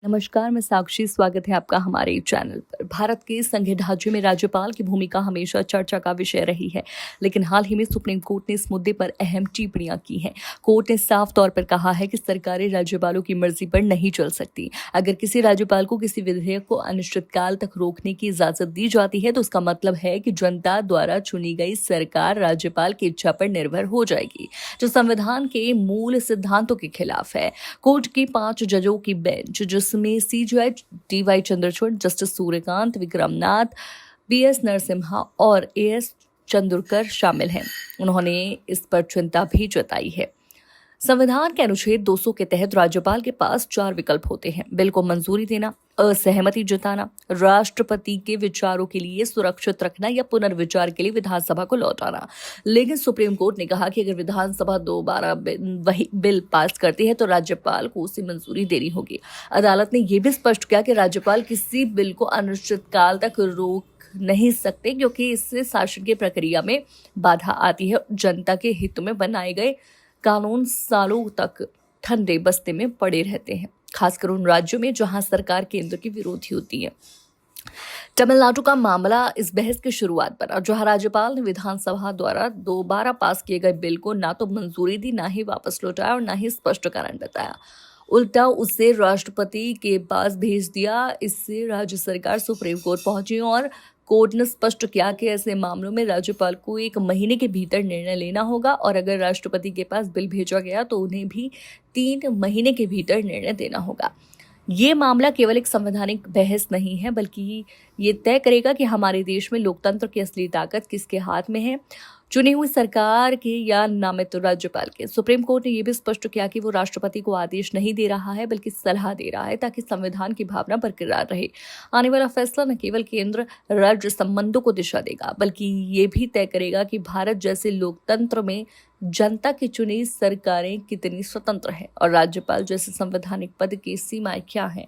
नमस्कार, मैं साक्षी। स्वागत है आपका हमारे चैनल पर। भारत के संघीय ढांचे में राज्यपाल की भूमिका हमेशा चर्चा का विषय रही है, लेकिन हाल ही में सुप्रीम कोर्ट ने इस मुद्दे पर अहम टिप्पणियां की हैं। कोर्ट ने साफ तौर पर कहा है कि सरकारें राज्यपालों की मर्जी पर नहीं चल सकती। अगर किसी राज्यपाल को किसी विधेयक को अनिश्चितकाल तक रोकने की इजाजत दी जाती है तो उसका मतलब है कि जनता द्वारा चुनी गई सरकार राज्यपाल की इच्छा पर निर्भर हो जाएगी, जो संविधान के मूल सिद्धांतों के खिलाफ है। कोर्ट की 5 जजों की बेंच, जिसमें CJI D Y. Chandrachud, justice Suryakant, Vikram Nath, B S. Narasimha और ए.एस. चंद्रकर शामिल हैं, उन्होंने इस पर चिंता भी जताई है। संविधान के अनुच्छेद 200 के तहत राज्यपाल के पास 4 विकल्प होते हैं: बिल को मंजूरी देना, असहमति जताना, राष्ट्रपति के विचारों के लिए सुरक्षित रखना या पुनर्विचार के लिए विधानसभा को लौटाना। लेकिन सुप्रीम कोर्ट ने कहा कि अगर विधानसभा दोबारा वही बिल पास करती है तो राज्यपाल को उसे मंजूरी देनी होगी। अदालत ने यह भी स्पष्ट किया कि राज्यपाल किसी बिल को अनिश्चितकाल तक रोक नहीं सकते, क्योंकि इससे शासन की प्रक्रिया में बाधा आती है। जनता के हित में बनाए गए कानून सालों तक ठंडे बस्ते में पड़े रहते हैं, खासकर उन राज्यों में जहां सरकार केंद्र की विरोधी होती है। तमिलनाडु का मामला इस बहस की शुरुआत बना, जहां राज्यपाल ने विधानसभा द्वारा दोबारा पास किए गए बिल को ना तो मंजूरी दी, ना ही वापस लौटाया और ना ही स्पष्ट कारण बताया। उल्टा उसे राष्ट्रपति के पास भेज दिया। इससे राज्य सरकार सुप्रीम कोर्ट पहुंची और कोर्ट ने स्पष्ट किया कि ऐसे मामलों में राज्यपाल को 1 महीने के भीतर निर्णय लेना होगा और अगर राष्ट्रपति के पास बिल भेजा गया तो उन्हें भी 3 महीने के भीतर निर्णय देना होगा। ये मामला केवल एक संवैधानिक बहस नहीं है, बल्कि ये तय करेगा कि हमारे देश में लोकतंत्र की असली ताकत किसके हाथ में है, चुनी हुई सरकार के या नामित राज्यपाल के। सुप्रीम कोर्ट ने यह भी स्पष्ट किया कि वो राष्ट्रपति को आदेश नहीं दे रहा है, बल्कि सलाह दे रहा है, ताकि संविधान की भावना बरकरार रहे। आने वाला फैसला न केवल केंद्र राज्य संबंधों को दिशा देगा, बल्कि ये भी तय करेगा कि भारत जैसे लोकतंत्र में जनता की चुनी सरकारें कितनी स्वतंत्र हैं और राज्यपाल जैसे संवैधानिक पद की सीमाएं क्या हैं।